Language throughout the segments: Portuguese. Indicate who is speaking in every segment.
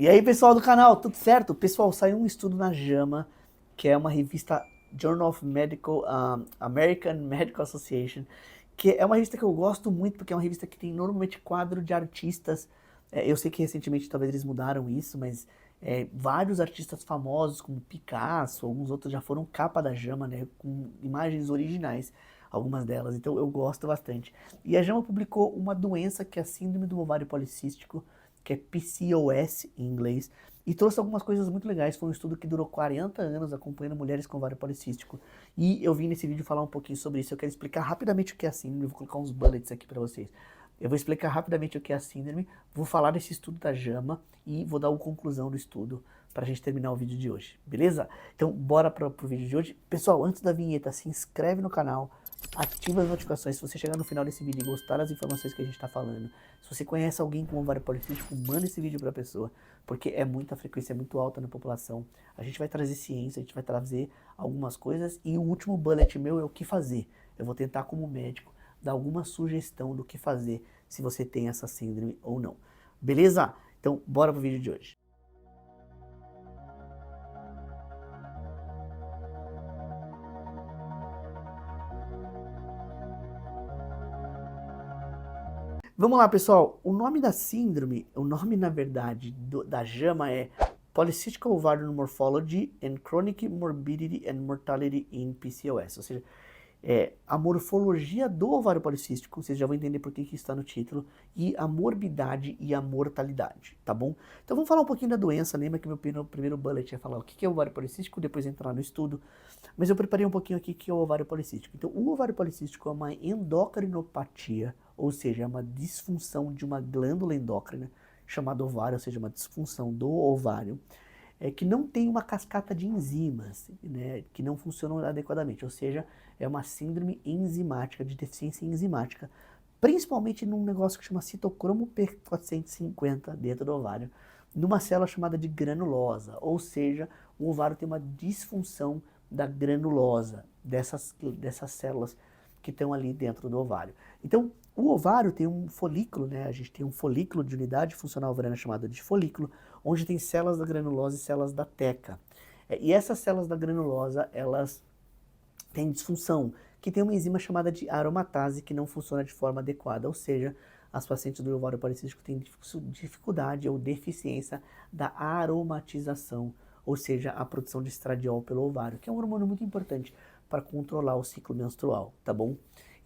Speaker 1: E aí, pessoal do canal, tudo certo? Pessoal, saiu um estudo na JAMA, que é uma revista Journal of Medical, American Medical Association, que é uma revista que eu gosto muito, porque é uma revista que tem normalmente quadro de artistas. Eu sei que recentemente talvez eles mudaram isso, mas vários artistas famosos, como Picasso, alguns outros já foram capa da JAMA, né, com imagens originais, algumas delas, então eu gosto bastante. E a JAMA publicou uma doença que é a síndrome do ovário policístico, que é PCOS em inglês, e trouxe algumas coisas muito legais. Foi um estudo que durou 40 anos acompanhando mulheres com ovário policístico. E eu vim nesse vídeo falar um pouquinho sobre isso. Eu quero explicar rapidamente o que é a síndrome, eu vou colocar uns bullets aqui para vocês. Eu vou explicar rapidamente o que é a síndrome, vou falar desse estudo da JAMA e vou dar uma conclusão do estudo para a gente terminar o vídeo de hoje, beleza? Então bora pro vídeo de hoje. Pessoal, antes da vinheta, se inscreve no canal, ativa as notificações. Se você chegar no final desse vídeo e gostar das informações que a gente está falando, se você conhece alguém com ovário policístico, manda esse vídeo para a pessoa, porque é muita frequência, é muito alta na população. A gente vai trazer ciência, a gente vai trazer algumas coisas, e o último bullet meu é o que fazer. Eu vou tentar, como médico, dar alguma sugestão do que fazer se você tem essa síndrome ou não. Beleza? Então, bora pro vídeo de hoje. Vamos lá, pessoal. O nome da síndrome, o nome, na verdade, da JAMA é Polycystic Ovarian Morphology and Chronic Morbidity and Mortality in PCOS. Ou seja, a morfologia do ovário policístico, vocês já vão entender por que está no título, e a morbidade e a mortalidade, tá bom? Então vamos falar um pouquinho da doença. Lembra que meu primeiro bullet ia falar o que é o ovário policístico, depois entrar no estudo, mas eu preparei um pouquinho aqui que é o ovário policístico. Então o ovário policístico é uma endocrinopatia, ou seja, é uma disfunção de uma glândula endócrina chamada ovário, ou seja, uma disfunção do ovário, que não tem uma cascata de enzimas, né, que não funcionam adequadamente, ou seja, é uma síndrome enzimática, de deficiência enzimática, principalmente num negócio que chama citocromo P450 dentro do ovário, numa célula chamada de granulosa, ou seja, o ovário tem uma disfunção da granulosa, dessas células que estão ali dentro do ovário. Então, o ovário tem um folículo, né? A gente tem um folículo de unidade funcional ovariana chamado de folículo, onde tem células da granulosa e células da teca. E essas células da granulosa, elas têm disfunção, que tem uma enzima chamada de aromatase que não funciona de forma adequada, ou seja, as pacientes do ovário policístico têm dificuldade ou deficiência da aromatização, ou seja, a produção de estradiol pelo ovário, que é um hormônio muito importante para controlar o ciclo menstrual, tá bom?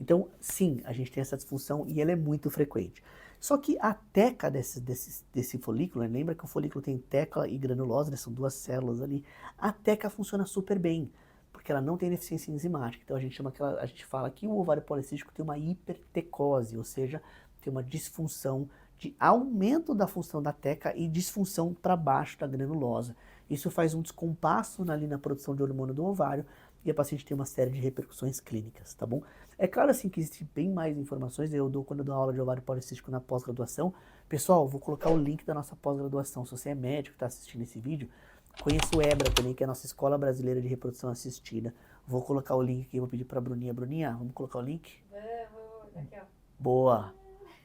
Speaker 1: Então, sim, a gente tem essa disfunção e ela é muito frequente. Só que a teca desse folículo, né? Lembra que o folículo tem teca e granulose, né? São duas células ali. A teca funciona super bem, porque ela não tem deficiência enzimática. Então a gente fala que o ovário policístico tem uma hipertecose, ou seja, tem uma disfunção de aumento da função da teca e disfunção para baixo da granulosa. Isso faz um descompasso ali na produção de hormônio do ovário e a paciente tem uma série de repercussões clínicas, tá bom? É claro assim que existem bem mais informações, quando eu dou aula de ovário policístico na pós-graduação. Pessoal, vou colocar o link da nossa pós-graduação. Se você é médico e está assistindo esse vídeo, conheça o EBRA também, que é a nossa Escola Brasileira de Reprodução Assistida. Vou colocar o link aqui, vou pedir para a Bruninha. Bruninha, vamos colocar o link?
Speaker 2: Vamos, aqui ó.
Speaker 1: Boa,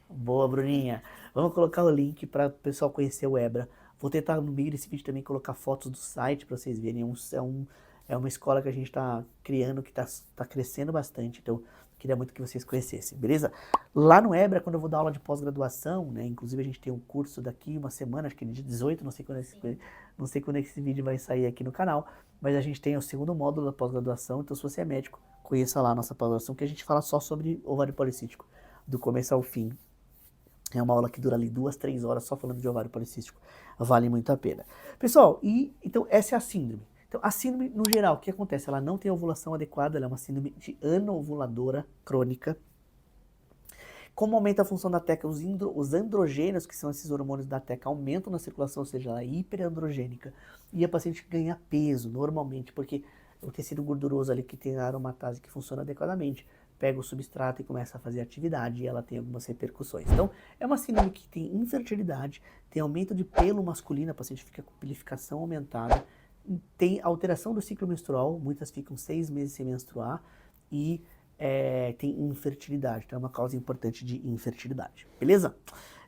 Speaker 1: boa, Bruninha. Vamos colocar o link para o pessoal conhecer o EBRA. Vou tentar no meio desse vídeo também colocar fotos do site para vocês verem. É uma escola que a gente está criando, que está crescendo bastante, então queria muito que vocês conhecessem, beleza? Lá no EBRA, quando eu vou dar aula de pós-graduação, né, inclusive a gente tem um curso daqui uma semana, acho que é dia 18, não sei quando esse vídeo vai sair aqui no canal, mas a gente tem o segundo módulo da pós-graduação, então se você é médico, conheça lá a nossa pós-graduação, que a gente fala só sobre ovário policístico, do começo ao fim. É uma aula que dura ali 2, 3 horas só falando de ovário policístico. Vale muito a pena. Pessoal, então essa é a síndrome. Então, a síndrome, no geral, o que acontece? Ela não tem ovulação adequada, ela é uma síndrome de anovuladora crônica. Como aumenta a função da teca, os androgênios, que são esses hormônios da teca, aumentam na circulação, ou seja, ela é hiperandrogênica. E a paciente ganha peso, normalmente, porque o tecido gorduroso ali que tem a aromatase que funciona adequadamente, pega o substrato e começa a fazer atividade, e ela tem algumas repercussões. Então, é uma síndrome que tem infertilidade, tem aumento de pelo masculino, a paciente fica com pilificação aumentada, tem alteração do ciclo menstrual, muitas ficam 6 meses sem menstruar, e tem infertilidade, então é uma causa importante de infertilidade, beleza?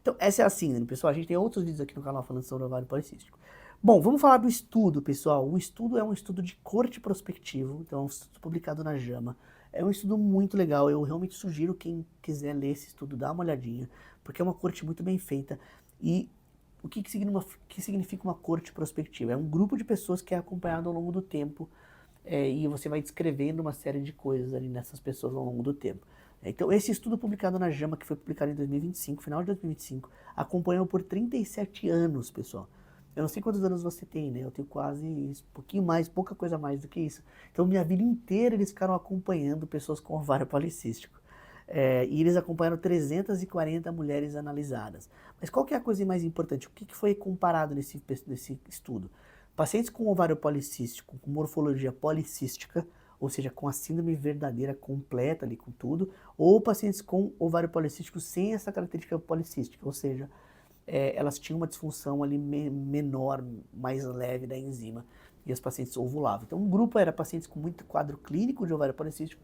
Speaker 1: Então, essa é a síndrome, pessoal. A gente tem outros vídeos aqui no canal falando sobre ovário policístico. Bom, vamos falar do estudo, pessoal. O estudo é um estudo de corte prospectivo, então é um estudo publicado na JAMA. É um estudo muito legal, eu realmente sugiro quem quiser ler esse estudo, dá uma olhadinha, porque é uma corte muito bem feita. E o que significa uma corte prospectiva? É um grupo de pessoas que é acompanhado ao longo do tempo, e você vai descrevendo uma série de coisas ali nessas pessoas ao longo do tempo. Então, esse estudo publicado na JAMA, que foi publicado em 2025, final de 2025, acompanhou por 37 anos, pessoal. Eu não sei quantos anos você tem, né? Eu tenho quase um pouquinho mais, pouca coisa mais do que isso. Então, minha vida inteira eles ficaram acompanhando pessoas com ovário policístico. E eles acompanharam 340 mulheres analisadas. Mas qual que é a coisa mais importante? O que foi comparado nesse estudo? Pacientes com ovário policístico, com morfologia policística, ou seja, com a síndrome verdadeira completa ali com tudo, ou pacientes com ovário policístico sem essa característica policística, ou seja, elas tinham uma disfunção ali menor, mais leve da enzima, e as pacientes ovulavam. Então, um grupo era pacientes com muito quadro clínico de ovário policístico,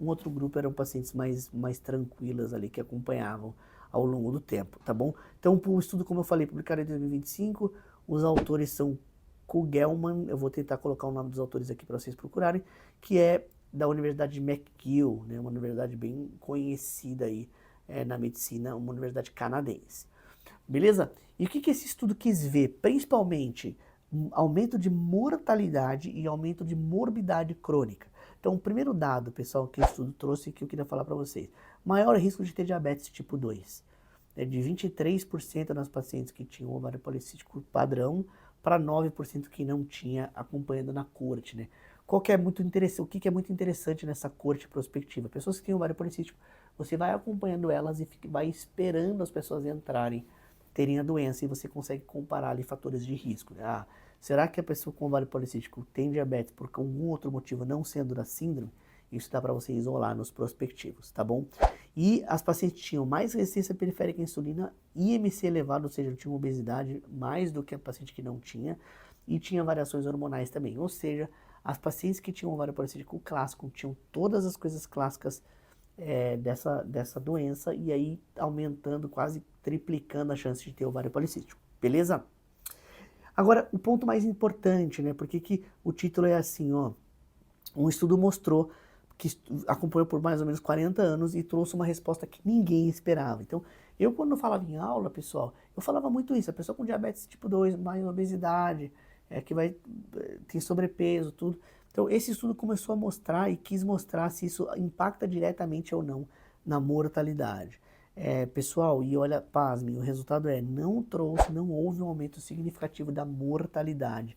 Speaker 1: um outro grupo eram pacientes mais tranquilas ali, que acompanhavam ao longo do tempo, tá bom? Então, o estudo, como eu falei, publicado em 2025, os autores são Kugelman, eu vou tentar colocar o nome dos autores aqui para vocês procurarem, que é da Universidade de McGill, né, uma universidade bem conhecida aí na medicina, uma universidade canadense. Beleza? E o que esse estudo quis ver? Principalmente aumento de mortalidade e aumento de morbidade crônica. Então, o primeiro dado, pessoal, que o estudo trouxe que eu queria falar para vocês. Maior risco de ter diabetes tipo 2. De 23% nas pacientes que tinham ovário policístico padrão para 9% que não tinha, acompanhando na corte, né? O que é muito interessante nessa corte prospectiva? Pessoas que têm ovário policístico, você vai acompanhando elas e vai esperando as pessoas entrarem, terem a doença, e você consegue comparar ali fatores de risco, né? Será que a pessoa com ovário policístico tem diabetes por algum outro motivo, não sendo da síndrome? Isso dá para você isolar nos prospectivos, tá bom? E as pacientes tinham mais resistência periférica à insulina, IMC elevado, ou seja, tinham obesidade mais do que a paciente que não tinha, e tinha variações hormonais também. Ou seja, as pacientes que tinham ovário policístico clássico tinham todas as coisas clássicas dessa doença, e aí aumentando, quase triplicando a chance de ter ovário policístico. Beleza? Agora, o ponto mais importante, né? Porque que o título é assim, ó. Um estudo mostrou que acompanhou por mais ou menos 40 anos e trouxe uma resposta que ninguém esperava. Então, eu quando falava em aula, pessoal, eu falava muito isso. A pessoa com diabetes tipo 2, mais obesidade, que tem sobrepeso, tudo. Então, esse estudo começou a mostrar e quis mostrar se isso impacta diretamente ou não na mortalidade. Pessoal, e olha, pasmem, o resultado não houve um aumento significativo da mortalidade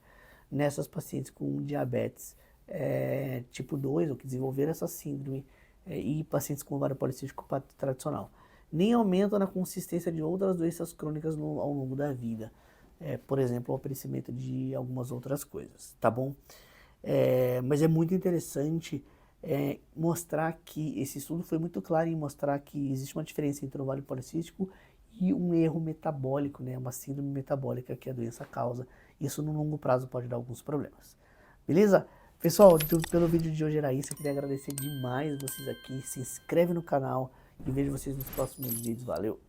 Speaker 1: nessas pacientes com diabetes tipo 2, ou que desenvolveram essa síndrome, e pacientes com ovário policístico tradicional. Nem aumento na consistência de outras doenças crônicas ao longo da vida. Por exemplo, o aparecimento de algumas outras coisas, tá bom? Mas é muito interessante mostrar que esse estudo foi muito claro em mostrar que existe uma diferença entre o ovário policístico e um erro metabólico, né? Uma síndrome metabólica que a doença causa. Isso no longo prazo pode dar alguns problemas. Beleza? Pessoal, pelo vídeo de hoje era isso. Eu queria agradecer demais vocês aqui. Se inscreve no canal e vejo vocês nos próximos vídeos. Valeu!